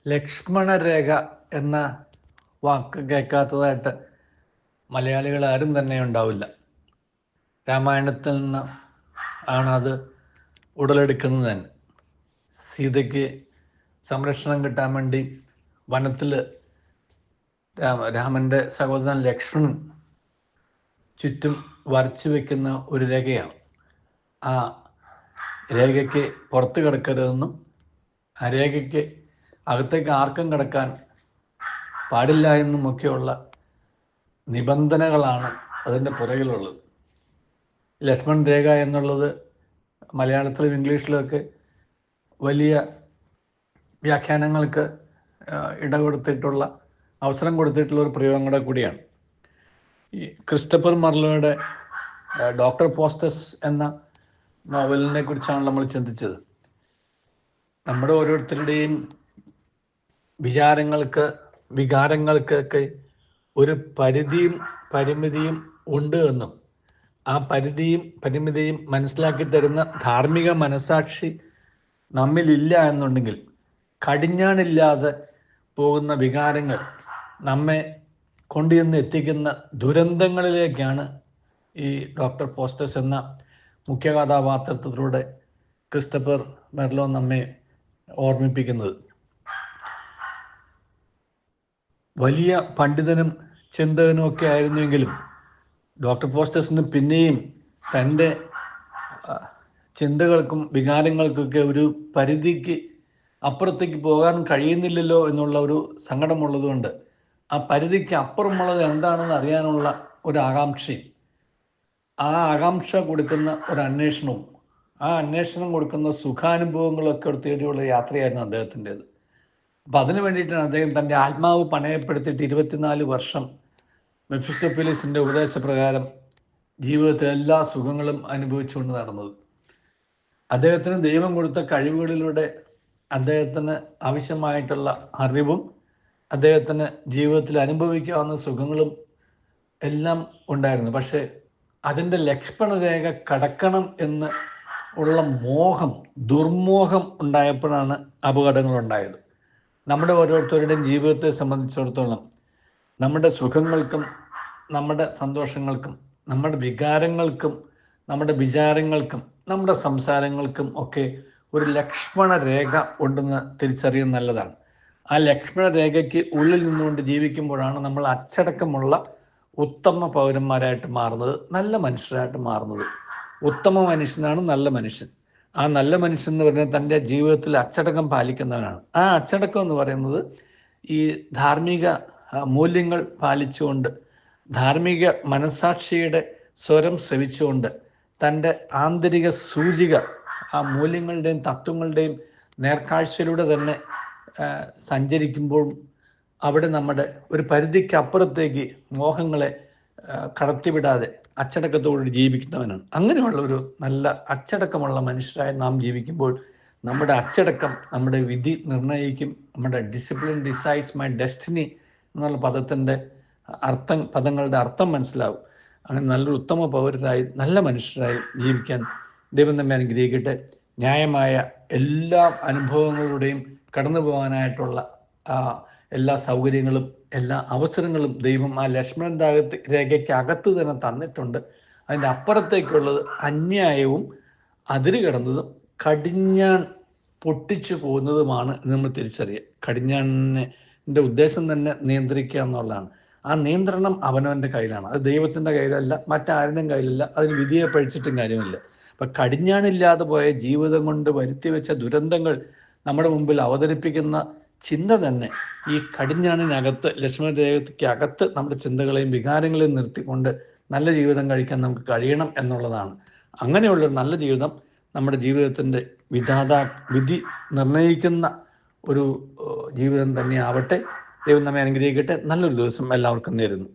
ലക്ഷ്മണരേഖ എന്ന വാക്ക് കേൾക്കാത്തതായിട്ട് മലയാളികൾ ആരും തന്നെ ഉണ്ടാവില്ല. രാമായണത്തിൽ നിന്ന് ആണ് അത് ഉടലെടുക്കുന്നത് തന്നെ. സീതയ്ക്ക് സംരക്ഷണം കിട്ടാൻ വേണ്ടി വനത്തിൽ രാമൻ്റെ സഹോദരൻ ലക്ഷ്മണൻ ചുറ്റും വരച്ചു വയ്ക്കുന്ന ഒരു രേഖയാണ്. ആ രേഖയ്ക്ക് പുറത്ത് കിടക്കരുതെന്നും ആ രേഖയ്ക്ക് അകത്തേക്ക് ആർക്കും കിടക്കാൻ പാടില്ല എന്നുമൊക്കെയുള്ള നിബന്ധനകളാണ് അതിൻ്റെ പുറകിലുള്ളത്. ലക്ഷ്മൺ രേഖ എന്നുള്ളത് മലയാളത്തിലും ഇംഗ്ലീഷിലുമൊക്കെ വലിയ വ്യാഖ്യാനങ്ങൾക്ക് ഇടകൊടുത്തിട്ടുള്ള അവസരം കൊടുത്തിട്ടുള്ള ഒരു പ്രയോഗം കൂടിയാണ്. ഈ ക്രിസ്റ്റഫർ മർലോയുടെ ഡോക്ടർ ഫോസ്റ്റസ് എന്ന നോവലിനെ കുറിച്ചാണ് നമ്മൾ ചിന്തിച്ചത്. നമ്മുടെ ഓരോരുത്തരുടെയും വികാരങ്ങൾക്കൊക്കെ ഒരു പരിമിതിയും ഉണ്ട് എന്നും ആ പരിമിതിയും മനസ്സിലാക്കി തരുന്ന ധാർമ്മിക മനസാക്ഷി നമ്മിലില്ല എന്നുണ്ടെങ്കിൽ കടിഞ്ഞാണില്ലാതെ പോകുന്ന വികാരങ്ങൾ നമ്മെ കൊണ്ടുചെന്ന് എത്തിക്കുന്ന ദുരന്തങ്ങളിലേക്കാണ് ഈ ഡോക്ടർ ഫോസ്റ്റസ് എന്ന മുഖ്യ കഥാപാത്രത്തിലൂടെ ക്രിസ്റ്റഫർ മെർലോ നമ്മെ ഓർമ്മിപ്പിക്കുന്നത്. വലിയ പണ്ഡിതനും ചിന്തകനും ഒക്കെ ആയിരുന്നുവെങ്കിലും ഡോക്ടർ ഫോസ്റ്റസിന് പിന്നെയും തൻ്റെ ചിന്തകൾക്കും വികാരങ്ങൾക്കൊക്കെ ഒരു പരിധിക്ക് അപ്പുറത്തേക്ക് പോകാൻ കഴിയുന്നില്ലല്ലോ എന്നുള്ള ഒരു സങ്കടമുള്ളതുകൊണ്ട് ആ പരിധിക്ക് അപ്പുറമുള്ളത് എന്താണെന്ന് അറിയാനുള്ള ഒരു ആകാംക്ഷയും ആ ആകാംക്ഷ കൊടുക്കുന്ന ഒരു അന്വേഷണവും ആ അന്വേഷണം കൊടുക്കുന്ന സുഖാനുഭവങ്ങളൊക്കെ തേടിയുള്ള യാത്രയായിരുന്നു അദ്ദേഹത്തിൻ്റേത്. അപ്പം അതിനു വേണ്ടിയിട്ടാണ് അദ്ദേഹം തൻ്റെ ആത്മാവ് പണയപ്പെടുത്തിയിട്ട് 24 വർഷം മെഫിസ്റ്റോഫെലിസിൻ്റെ ഉപദേശപ്രകാരം ജീവിതത്തിൽ എല്ലാ സുഖങ്ങളും അനുഭവിച്ചുകൊണ്ട് നടന്നത്. അദ്ദേഹത്തിന് ദൈവം കൊടുത്ത കഴിവുകളിലൂടെ അദ്ദേഹത്തിന് ആവശ്യമായിട്ടുള്ള അറിവും അദ്ദേഹത്തിന് ജീവിതത്തിൽ അനുഭവിക്കാവുന്ന സുഖങ്ങളും എല്ലാം ഉണ്ടായിരുന്നു. പക്ഷേ അതിൻ്റെ ലക്ഷ്മണരേഖ കടക്കണം എന്ന് ഉള്ള ദുർമോഹം ഉണ്ടായപ്പോഴാണ് അപകടങ്ങളുണ്ടായത്. നമ്മുടെ ഓരോരുത്തരുടെയും ജീവിതത്തെ സംബന്ധിച്ചിടത്തോളം നമ്മുടെ സുഖങ്ങൾക്കും നമ്മുടെ സന്തോഷങ്ങൾക്കും നമ്മുടെ വികാരങ്ങൾക്കും നമ്മുടെ വിചാരങ്ങൾക്കും നമ്മുടെ സംസാരങ്ങൾക്കും ഒക്കെ ഒരു ലക്ഷ്മണരേഖ ഉണ്ടെന്ന് തിരിച്ചറിയുന്നത് നല്ലതാണ്. ആ ലക്ഷ്മണരേഖയ്ക്ക് ഉള്ളിൽ നിന്നുകൊണ്ട് ജീവിക്കുമ്പോഴാണ് നമ്മൾ അച്ചടക്കമുള്ള ഉത്തമ പൗരന്മാരായിട്ട് മാറുന്നത്, നല്ല മനുഷ്യരായിട്ട് മാറുന്നത്. ഉത്തമ മനുഷ്യനാണ് നല്ല മനുഷ്യൻ. ആ നല്ല മനുഷ്യൻ എന്ന് പറഞ്ഞാൽ തൻ്റെ ജീവിതത്തിൽ അച്ചടക്കം പാലിക്കുന്നവനാണ്. ആ അച്ചടക്കം എന്ന് പറയുന്നത് ഈ ധാർമ്മിക മൂല്യങ്ങൾ പാലിച്ചുകൊണ്ട് ധാർമ്മിക മനസാക്ഷിയുടെ സ്വരം ശ്രവിച്ചുകൊണ്ട് തൻ്റെ ആന്തരിക സൂചിക ആ മൂല്യങ്ങളുടെയും തത്വങ്ങളുടെയും നേർക്കാഴ്ചയിലൂടെ തന്നെ സഞ്ചരിക്കുമ്പോൾ അവിടെ നമ്മുടെ ഒരു പരിധിക്കപ്പുറത്തേക്ക് മോഹങ്ങളെ കടത്തിവിടാതെ അച്ചടക്കത്തോട് ജീവിക്കുന്നവനാണ്. അങ്ങനെയുള്ള ഒരു നല്ല അച്ചടക്കമുള്ള മനുഷ്യരായി നാം ജീവിക്കുമ്പോൾ നമ്മുടെ അച്ചടക്കം നമ്മുടെ വിധി നിർണ്ണയിക്കും. നമ്മുടെ ഡിസിപ്ലിൻ ഡിസൈഡ്സ് മൈ ഡെസ്റ്റിനി എന്നുള്ള പദങ്ങളുടെ അർത്ഥം മനസ്സിലാവും. അങ്ങനെ നല്ലൊരു ഉത്തമ പൗരരായി നല്ല മനുഷ്യരായി ജീവിക്കാൻ ദൈവം നമ്മെ അനുഗ്രഹിക്കട്ടെ. ന്യായമായ എല്ലാ അനുഭവങ്ങളുടെയും കടന്നു പോകാനായിട്ടുള്ള എല്ലാ സൗകര്യങ്ങളും എല്ലാ അവസരങ്ങളും ദൈവം ആ ലക്ഷ്മണൻ രേഖയ്ക്ക് അകത്ത് തന്നെ തന്നിട്ടുണ്ട്. അതിൻ്റെ അപ്പുറത്തേക്കുള്ളത് അന്യായവും അതിര് കടന്നതും കടിഞ്ഞാൺ പൊട്ടിച്ചു പോകുന്നതുമാണ് നമ്മൾ തിരിച്ചറിയുക. കടിഞ്ഞാണിൻ്റെ ഉദ്ദേശം തന്നെ നിയന്ത്രിക്കുക എന്നുള്ളതാണ്. ആ നിയന്ത്രണം അവനവൻ്റെ കയ്യിലാണ്, അത് ദൈവത്തിൻ്റെ കയ്യിലല്ല, മറ്റാരുടെയും കയ്യിലല്ല. അതിന് വിധിയെ പഴിച്ചിട്ടും കാര്യമില്ല. അപ്പം കടിഞ്ഞാണില്ലാതെ പോയ ജീവിതം കൊണ്ട് വരുത്തി വെച്ച ദുരന്തങ്ങൾ നമ്മുടെ മുമ്പിൽ അവതരിപ്പിക്കുന്ന ചിന്ത തന്നെ ഈ കടിഞ്ഞാണിനകത്ത് ലക്ഷ്മണരേഖയ്ക്ക് അകത്ത് നമ്മുടെ ചിന്തകളെയും വികാരങ്ങളെയും നിർത്തിക്കൊണ്ട് നല്ല ജീവിതം കഴിക്കാൻ നമുക്ക് കഴിയണം എന്നുള്ളതാണ്. അങ്ങനെയുള്ളൊരു നല്ല ജീവിതം നമ്മുടെ ജീവിതത്തിൻ്റെ വിധി നിർണ്ണയിക്കുന്ന ഒരു ജീവിതം തന്നെ ആവട്ടെ. ദൈവം നമ്മെ അനുഗ്രഹിക്കട്ടെ. നല്ലൊരു ദിവസം എല്ലാവർക്കും നേരുന്നു.